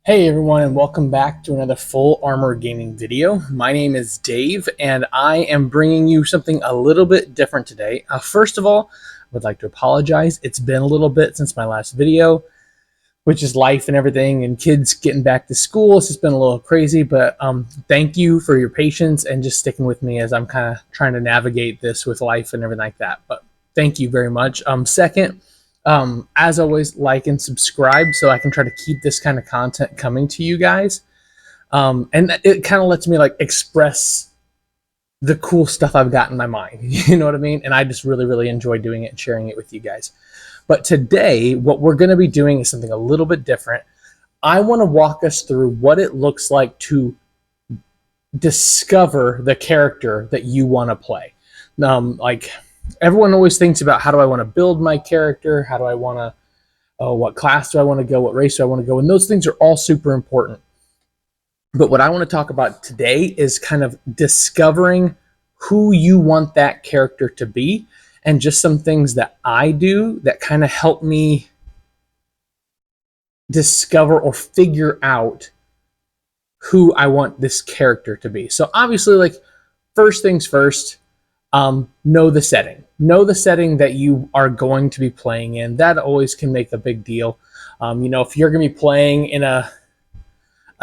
Hey everyone, and welcome back to another Full Armor Gaming video. My name is Dave, and I am bringing you something a little bit different today. First of all, I would like to apologize. It's been a little bit since my last video, which is life and everything, and kids getting back to school. It's just been a little crazy, but thank you for your patience and just sticking with me as I'm kind of trying to navigate this with life and everything like that. But thank you very much. Second, as always, like and subscribe so I can try to keep this kind of content coming to you guys. And it kind of lets me like express the cool stuff I've got in my mind. You know what I mean? And I just really enjoy doing it and sharing it with you guys. But today, what we're going to be doing is something a little bit different. I want to walk us through what it looks like to discover the character that you want to play. Like everyone always thinks about, how do I want to build my character? How do I want to, what class do I want to go? What race do I want to go? And those things are all super important. But what I want to talk about today is kind of discovering who you want that character to be, and just some things that I do that kind of help me discover or figure out who I want this character to be. So obviously, like, first things first, know the setting. Know the setting that you are going to be playing in. That always can make a big deal. If you're going to be playing in a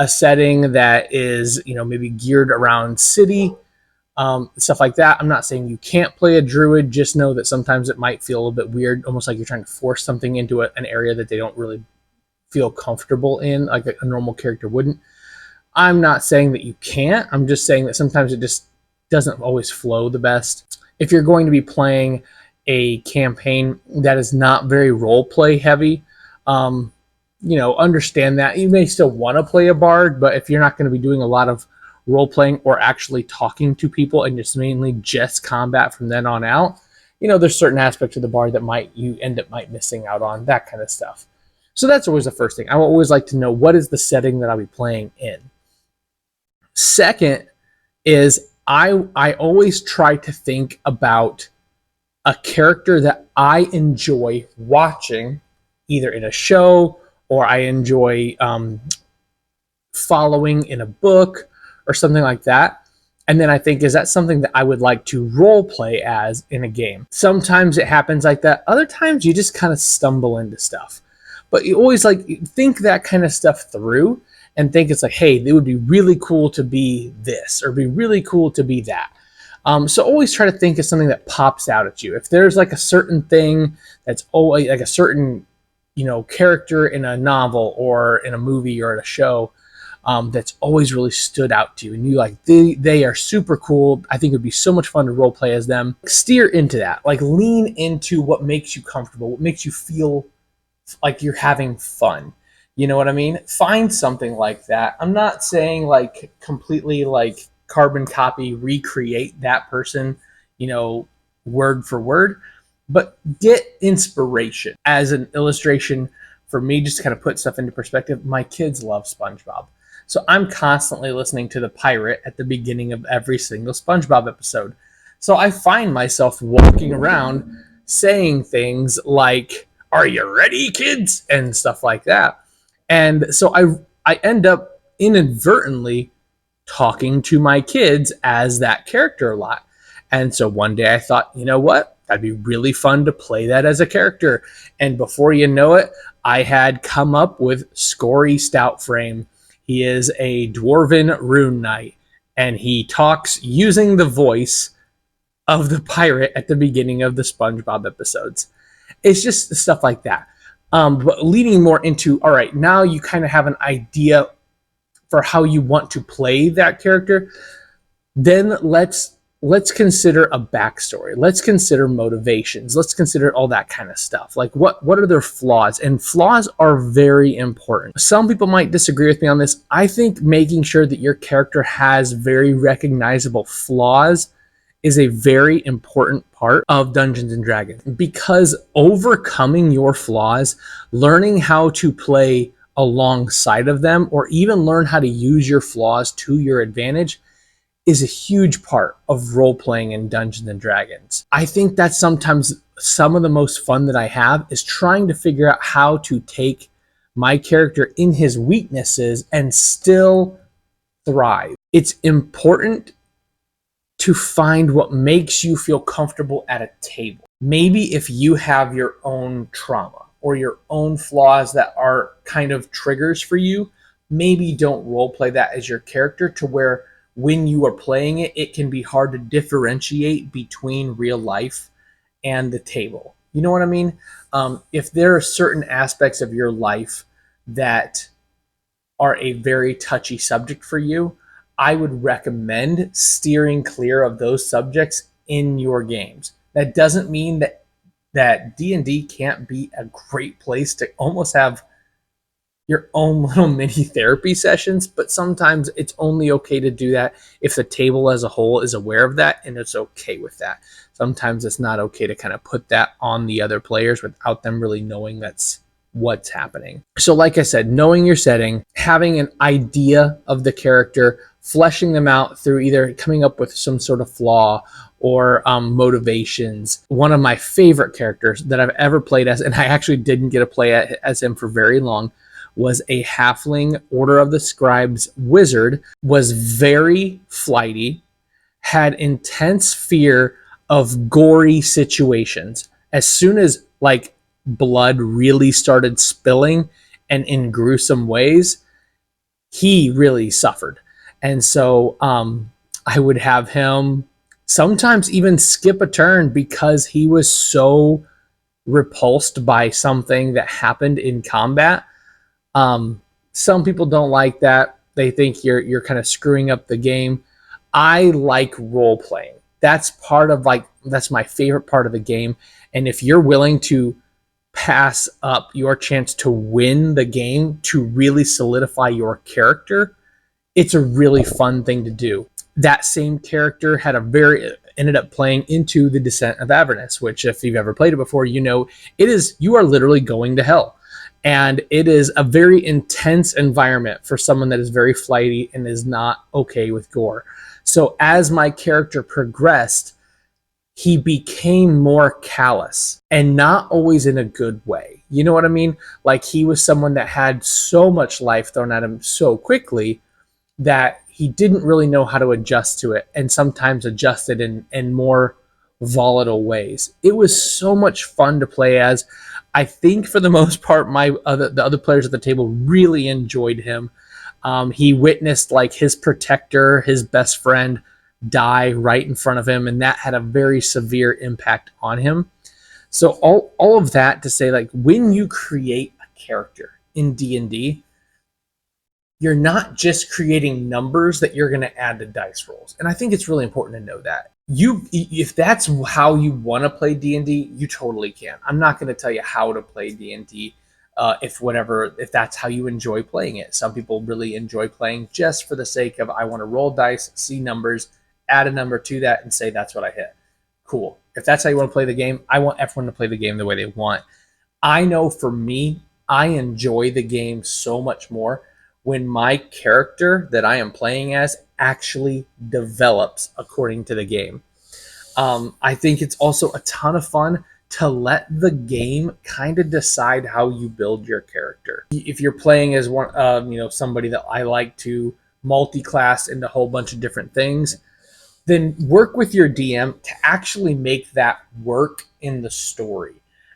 setting that is, maybe geared around city, stuff like that. I'm not saying you can't play a druid. Just know that sometimes it might feel a little bit weird, almost like you're trying to force something into an area that they don't really feel comfortable in, like a normal character wouldn't. I'm not saying that you can't. I'm just saying that sometimes it just doesn't always flow the best. If you're going to be playing a campaign that is not very role play heavy, understand that. You may still want to play a bard, but if you're not going to be doing a lot of role playing or actually talking to people and just mainly just combat from then on out, there's certain aspects of the bard that you end up missing out on, that kind of stuff. So that's always the first thing. I always like to know, what is the setting that I'll be playing in. Second is I always try to think about a character that I enjoy watching, either in a show or I enjoy following in a book or something like that. And then I think, is that something that I would like to role play as in a game? Sometimes it happens like that. Other times you just kind of stumble into stuff. But you always think that kind of stuff through and think it's like, hey, it would be really cool to be this, or be really cool to be that. So always try to think of something that pops out at you. If there's like a certain thing that's always like a certain, character in a novel or in a movie or in a show, that's always really stood out to you, and you like, they are super cool. I think it would be so much fun to role play as them. Steer into that. Like, lean into what makes you comfortable, what makes you feel like you're having fun. You know what I mean? Find something like that. I'm not saying like completely like carbon copy, recreate that person, word for word, but get inspiration. As an illustration for me, just to kind of put stuff into perspective, my kids love SpongeBob. So I'm constantly listening to the pirate at the beginning of every single SpongeBob episode. So I find myself walking around saying things like, "Are you ready, kids?" and stuff like that. And so I end up inadvertently talking to my kids as that character a lot. And so one day I thought, you know what? That'd be really fun to play that as a character. And before you know it, I had come up with Scory Stoutframe. He is a dwarven rune knight, and he talks using the voice of the pirate at the beginning of the SpongeBob episodes. It's just stuff like that. But leading more into, all right, now you kind of have an idea for how you want to play that character. Then let's consider a backstory. Let's consider motivations. Let's consider all that kind of stuff. Like, what are their flaws? And flaws are very important. Some people might disagree with me on this. I think making sure that your character has very recognizable flaws is a very important part of Dungeons and Dragons, because overcoming your flaws, learning how to play alongside of them, or even learn how to use your flaws to your advantage, is a huge part of role-playing in Dungeons and Dragons. I think that's sometimes some of the most fun that I have, is trying to figure out how to take my character in his weaknesses and still thrive. It's important to find what makes you feel comfortable at a table. Maybe if you have your own trauma or your own flaws that are kind of triggers for you, maybe don't role play that as your character, to where when you are playing it, it can be hard to differentiate between real life and the table. You know what I mean? If there are certain aspects of your life that are a very touchy subject for you, I would recommend steering clear of those subjects in your games. That doesn't mean that D&D can't be a great place to almost have your own little mini therapy sessions, but sometimes it's only okay to do that if the table as a whole is aware of that and it's okay with that. Sometimes it's not okay to kind of put that on the other players without them really knowing that's what's happening. So like I said, knowing your setting, having an idea of the character, fleshing them out through either coming up with some sort of flaw or motivations. One of my favorite characters that I've ever played as, and I actually didn't get to play as him for very long, was a halfling Order of the Scribes wizard, was very flighty, had intense fear of gory situations. As soon as like blood really started spilling and in gruesome ways, he really suffered. And so I would have him sometimes even skip a turn because he was so repulsed by something that happened in combat. Some people don't like that. They think you're kind of screwing up the game. I like role playing. That's part of that's my favorite part of the game. And if you're willing to pass up your chance to win the game to really solidify your character, it's a really fun thing to do. That same character ended up playing into the Descent of Avernus, which if you've ever played it before, you are literally going to hell. And it is a very intense environment for someone that is very flighty and is not okay with gore. So as my character progressed, he became more callous, and not always in a good way. You know what I mean? Like, he was someone that had so much life thrown at him so quickly that he didn't really know how to adjust to it, and sometimes adjusted in more volatile ways. It was so much fun to play as. I think for the most part, the other players at the table really enjoyed him. He witnessed like his protector, his best friend, die right in front of him, and that had a very severe impact on him. So all of that to say, like, when you create a character in D&D, you're not just creating numbers that you're going to add to dice rolls. And I think it's really important to know that. If that's how you want to play D&D, you totally can. I'm not going to tell you how to play D&D if that's how you enjoy playing it. Some people really enjoy playing just for the sake of, I want to roll dice, see numbers, add a number to that, and say that's what I hit. Cool. If that's how you want to play the game, I want everyone to play the game the way they want. I know for me, I enjoy the game so much more when my character that I am playing as actually develops according to the game. I think it's also a ton of fun to let the game kind of decide how you build your character. If you're playing as somebody that I like to multi-class into a whole bunch of different things, then work with your DM to actually make that work in the story,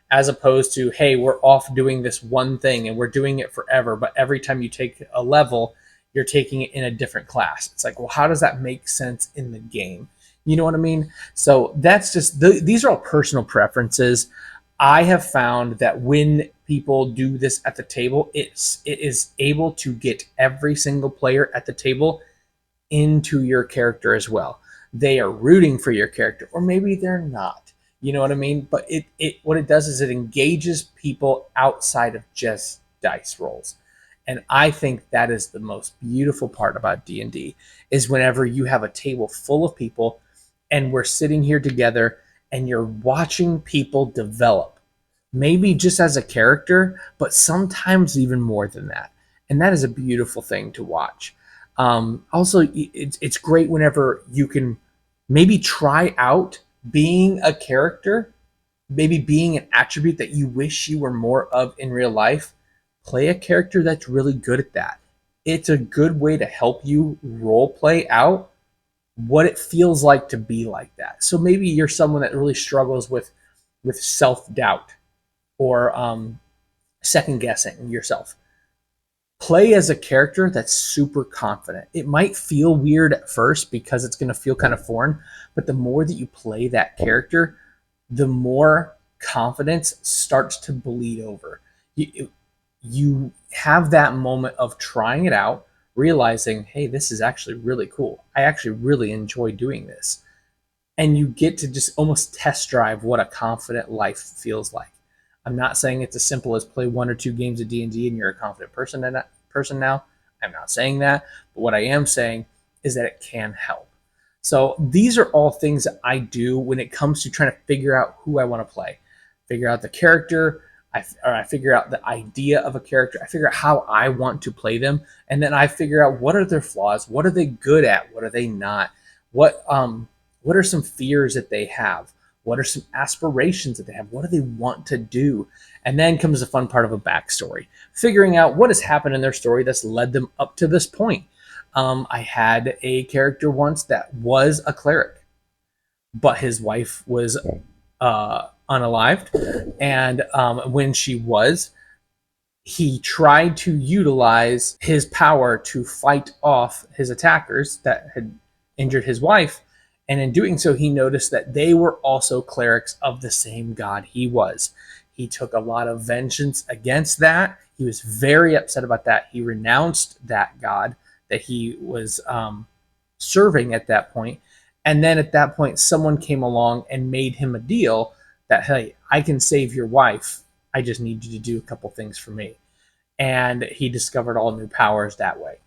as opposed to, hey, we're off doing this one thing and we're doing it forever, but every time you take a level, you're taking it in a different class. It's like, well, how does that make sense in the game? You know what I mean? So that's just, these are all personal preferences. I have found that when people do this at the table, it is able to get every single player at the table into your character as well. They are rooting for your character, or maybe they're not. You know what I mean? But what it does is it engages people outside of just dice rolls. And I think that is the most beautiful part about D&D, is whenever you have a table full of people and we're sitting here together and you're watching people develop, maybe just as a character, but sometimes even more than that. And that is a beautiful thing to watch. Also, it's great whenever you can maybe try out being a character, maybe being an attribute that you wish you were more of in real life. play a character that's really good at that. It's a good way to help you role play out what it feels like to be like that. So maybe you're someone that really struggles with self doubt or second guessing yourself. Play as a character that's super confident. It might feel weird at first because it's going to feel kind of foreign, but the more that you play that character, the more confidence starts to bleed over. You have that moment of trying it out, realizing, hey, this is actually really cool. I actually really enjoy doing this. And you get to just almost test drive what a confident life feels like. I'm not saying it's as simple as play 1 or 2 games of D&D and you're a confident person now. I'm not saying that, but what I am saying is that it can help. So these are all things that I do when it comes to trying to figure out who I want to play. Figure out the character, I figure out the idea of a character, I figure out how I want to play them, and then I figure out what are their flaws, what are they good at, what are they not, what are some fears that they have, what are some aspirations that they have, what do they want to do, and then comes the fun part of a backstory, figuring out what has happened in their story that's led them up to this point. I had a character once that was a cleric, but his wife was unalived, and when she was, he tried to utilize his power to fight off his attackers that had injured his wife, and in doing so, he noticed that they were also clerics of the same god he was. He took a lot of vengeance against that. He was very upset about that. He renounced that god that he was serving at that point. And then at that point, someone came along and made him a deal that, hey, I can save your wife. I just need you to do a couple things for me. And he discovered all new powers that way.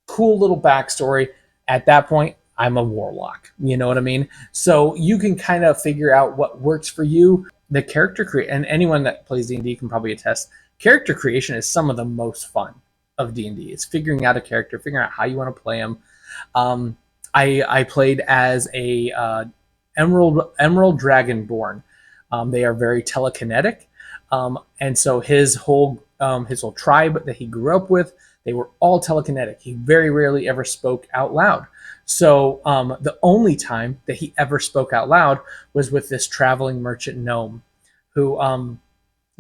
Cool little backstory. At that point, I'm a warlock. You know what I mean? So you can kind of figure out what works for you. The character create, and anyone that plays D&D can probably attest, character creation is some of the most fun of D&D. It's figuring out a character, figuring out how you want to play them. I played as a Emerald Dragonborn. They are very telekinetic, and so his whole tribe that he grew up with, they were all telekinetic. He very rarely ever spoke out loud. So the only time that he ever spoke out loud was with this traveling merchant gnome, who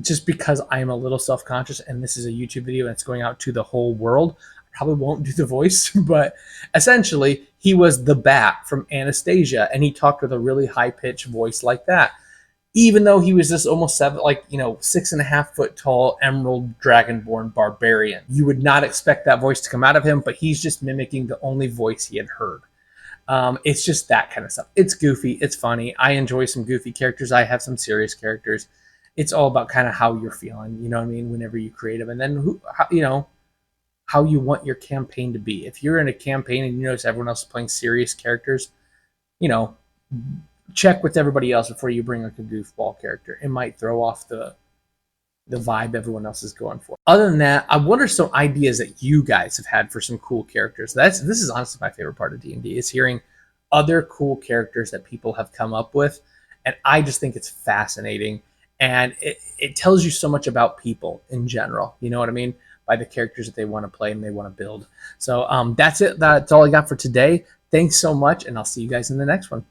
just because I am a little self-conscious and this is a YouTube video and it's going out to the whole world, I probably won't do the voice, but essentially he was the bat from Anastasia, and he talked with a really high-pitched voice like that. Even though he was this almost 6.5 foot tall Emerald Dragonborn barbarian, you would not expect that voice to come out of him, but he's just mimicking the only voice he had heard. It's just that kind of stuff. It's goofy. It's funny. I enjoy some goofy characters. I have some serious characters. It's all about kind of how you're feeling, you know what I mean, whenever you create them. And then, how you want your campaign to be. If you're in a campaign and you notice everyone else is playing serious characters, check with everybody else before you bring like a goofball character. It might throw off the vibe everyone else is going for. Other than that, what are some ideas that you guys have had for some cool characters? This is honestly my favorite part of D&D, is hearing other cool characters that people have come up with. And I just think it's fascinating. And it tells you so much about people in general. You know what I mean? By the characters that they want to play and they want to build. So that's it. That's all I got for today. Thanks so much. And I'll see you guys in the next one.